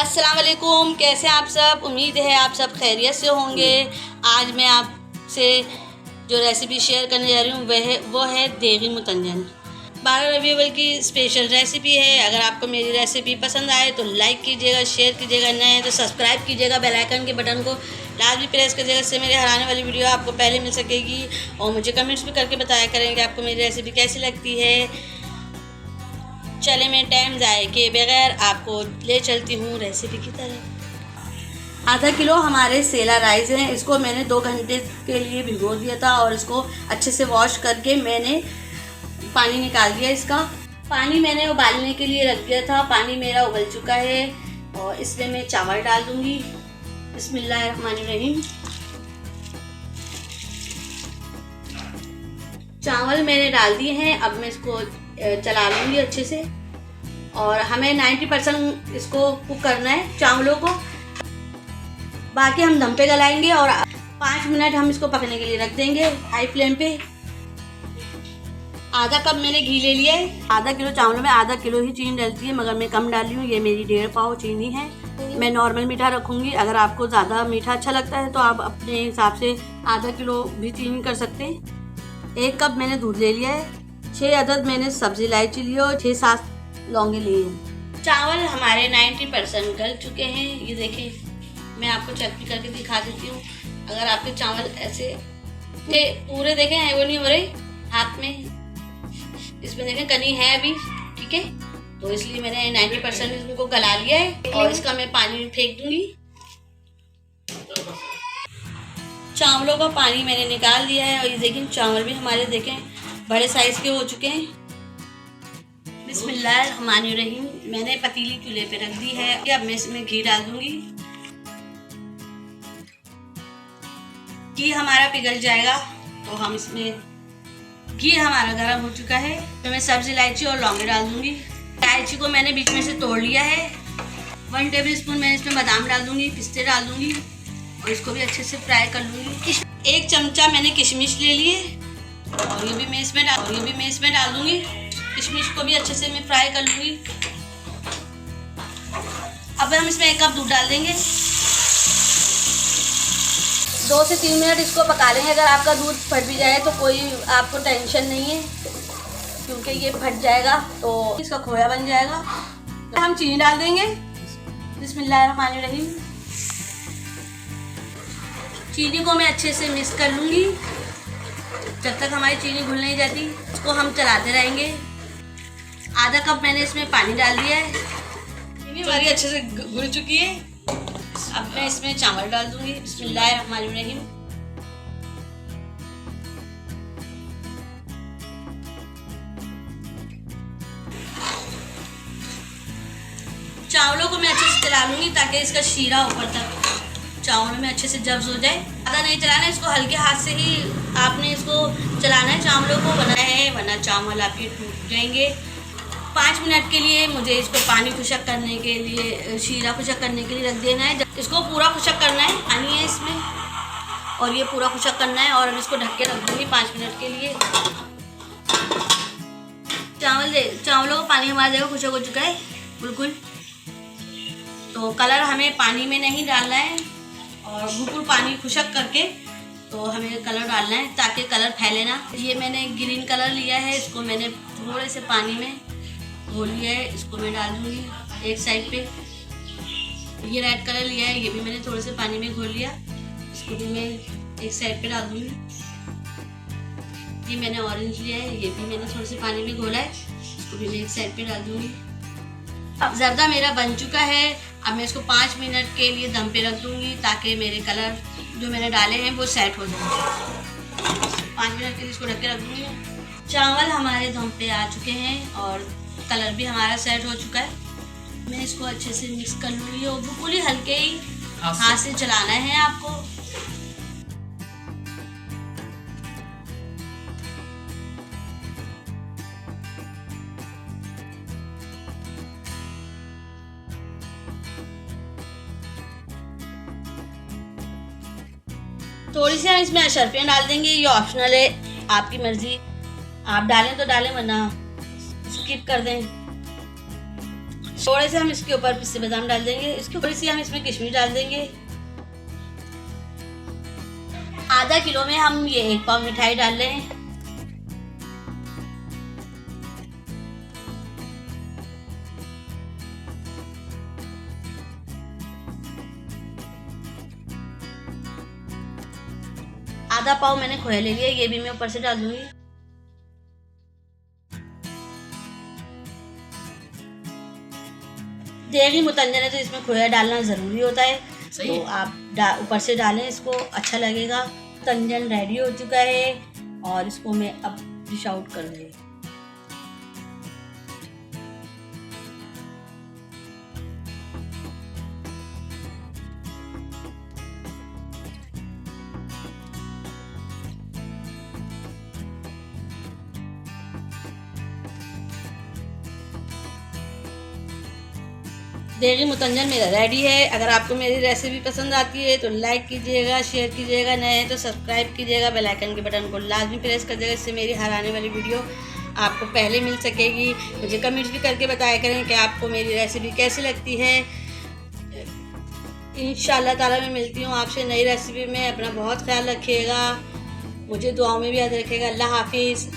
अस्सलाम वालेकुम, कैसे आप सब। उम्मीद है आप सब खैरियत से होंगे। आज मैं आपसे जो रेसिपी शेयर करने जा रही हूँ वो है देगी मुतंजन। 12 रबीउल की स्पेशल रेसिपी है। अगर आपको मेरी रेसिपी पसंद आए तो लाइक कीजिएगा, शेयर कीजिएगा, नए हैं तो सब्सक्राइब कीजिएगा, बेल आइकन के बटन को लाजमी प्रेस कीजिएगा, इससे मेरे हर आने वाली वीडियो आपको पहले मिल सकेगी। और मुझे कमेंट्स भी करके बताया करेंगे आपको मेरी रेसिपी कैसी लगती है। चले मैं टाइम ज़ाये के बगैर आपको ले चलती हूँ रेसिपी की तरफ। आधा किलो हमारे सेला राइस हैं, इसको मैंने 2 घंटे के लिए भिगो दिया था और इसको अच्छे से वॉश करके मैंने पानी निकाल दिया। इसका पानी मैंने उबालने के लिए रख दिया था। पानी मेरा उबल चुका है और इसमें मैं चावल डाल दूँगी। बिस्मिल्लाहिर्रहमानिर्रहीम। चावल मैंने डाल दिए हैं। अब मैं इसको चला लूँगी अच्छे से। और हमें 90% इसको कुक करना है चावलों को, बाकी हम दम पे गलाएंगे और 5 मिनट हम इसको पकने के लिए रख देंगे हाई फ्लेम पे। आधा कप मैंने घी ले लिया है। आधा किलो चावलों में आधा किलो ही चीनी डलती है, मगर मैं कम डाली हूँ। ये मेरी 1.5 पाव चीनी है। मैं नॉर्मल मीठा रखूँगी। अगर आपको ज़्यादा मीठा अच्छा लगता है तो आप अपने हिसाब से आधा किलो भी चीनी कर सकते हैं। 1 कप मैंने दूध ले लिया है। 6 अदद मैंने सब्ज़ी इलायची ली और 6-7 लौंगे लिए हैं। चावल हमारे 90% गल चुके हैं। ये देखें, मैं आपको चेक भी करके दिखा देती हूँ। अगर आपके चावल ऐसे पूरे देखें है, वो नहीं हो रहे हाथ में, इसमें देखें कनी है अभी, ठीक है। तो इसलिए मैंने 90% इसको गला लिया है और इसका मैं पानी फेंक दूंगी। चावलों का पानी मैंने निकाल दिया है और ये देखें चावल भी हमारे देखें बड़े साइज के हो चुके हैं। बिस्मिल्लाहिर्रहमानिर्रहीम। मैंने पतीली चूल्हे पे रख दी है। अब मैं इसमें घी डाल दूंगी। घी हमारा पिघल जाएगा तो हम इसमें, घी हमारा गर्म हो चुका है तो मैं सब्ज़ी इलायची और लौंगे डाल दूंगी। इलायची को मैंने बीच में से तोड़ लिया है। 1 टेबल स्पून मैंने इसमें बादाम डाल दूंगी, पिस्ते डाल दूंगी और इसको भी अच्छे से फ्राई कर लूँगी। 1 चमचा मैंने किशमिश ले लिए और ये भी मैं इसमें डाल दूंगी। किशमिश को भी अच्छे से मैं फ्राई कर लूँगी। अब हम इसमें 1 कप दूध डाल देंगे। 2 से 3 मिनट इसको पका लेंगे। अगर आपका दूध फट भी जाए तो कोई आपको टेंशन नहीं है, क्योंकि ये फट जाएगा तो इसका खोया बन जाएगा। तो हम चीनी डाल देंगे। बिस्मिल्लाहिर्रहमानिर्रहीम। चीनी को मैं अच्छे से मिक्स कर लूँगी जब तक हमारी चीनी घुल नहीं जाती। इसको हम चलाते रहेंगे। आधा कप मैंने इसमें पानी डाल दिया है। चीनी हमारी अच्छे से घुल चुकी है। अब मैं इसमें चावल डाल दूंगी। बिस्मिल्लाहिर्रहमानिर्रहीम। चावलों को मैं अच्छे से चला लूंगी ताकि इसका शीरा ऊपर तक चावल में अच्छे से जब्स हो जाए। ज़्यादा नहीं चलाना है इसको, हल्के हाथ से ही आपने इसको चलाना है चावलों को, वरना चावल आपके टूट जाएंगे। 5 मिनट के लिए मुझे इसको पानी खुशक करने के लिए, शीरा खुशक करने के लिए रख देना है। इसको पूरा खुशक करना है, पानी है इसमें और ये पूरा खुशक करना है। और अब इसको ढक के रख दूँगी 5 मिनट के लिए। चावलों का पानी हमारा जगह खुशक हो चुका है बिल्कुल। तो कलर हमें पानी में नहीं डालना है और बिल्कुल पानी खुशक करके तो हमें कलर डालना है ताकि कलर फैले ना। ये मैंने ग्रीन कलर लिया है, इसको मैंने थोड़े से पानी में घोल लिया है। इसको मैं डाल दूँगी एक साइड पे। ये रेड कलर लिया है, ये भी मैंने थोड़े से पानी में घोल लिया, इसको भी मैं एक साइड पे डाल दूँगी। ये मैंने ऑरेंज लिया है, ये भी मैंने थोड़े से पानी में घोला है, इसको भी मैं एक साइड पे डाल दूँगी। अब जर्दा मेरा बन चुका है। अब मैं इसको 5 मिनट के लिए दम पे रख दूँगी ताकि मेरे कलर जो मैंने डाले हैं वो सेट हो जाए। 5 मिनट के लिए इसको ढक के रख दूँगी। चावल हमारे दम पे आ चुके हैं और कलर भी हमारा सेट हो चुका है। मैं इसको अच्छे से मिक्स कर लूँगी और बिल्कुल ही हल्के ही हाथ से चलाना है आपको। थोड़ी सी हम इसमें अशरफियाँ डाल देंगे। ये ऑप्शनल है, आपकी मर्जी, आप डालें तो डालें वरना स्किप कर दें। थोड़े से हम इसके ऊपर पिस्ते बादाम डाल देंगे, इसके ऊपर से हम इसमें किशमिश डाल देंगे। आधा किलो में हम ये 1 पाव मिठाई डाल रहे हैं। आधा पाव मैंने खोया ले लिया, ये भी मैं ऊपर से डाल दूंगी। देगी मुतंजन है तो इसमें खोया डालना ज़रूरी होता है, तो आप ऊपर से डालें, इसको अच्छा लगेगा। तंजन रेडी हो चुका है और इसको मैं अब डिश आउट करूँगी। देगी मुतंजन मेरा रेडी है। अगर आपको मेरी रेसिपी पसंद आती है तो लाइक कीजिएगा, शेयर कीजिएगा, नए हैं तो सब्सक्राइब कीजिएगा, बेल आइकन के बटन को लाजमी प्रेस कर दीजिएगा, इससे मेरी हर आने वाली वीडियो आपको पहले मिल सकेगी। मुझे कमेंट्स भी करके बताया करें कि आपको मेरी रेसिपी कैसी लगती है। इंशाअल्लाह ताला मैं मिलती हूँ आपसे नई रेसिपी में। अपना बहुत ख्याल रखिएगा, मुझे दुआओं में भी याद रखिएगा। अल्लाह हाफिज़।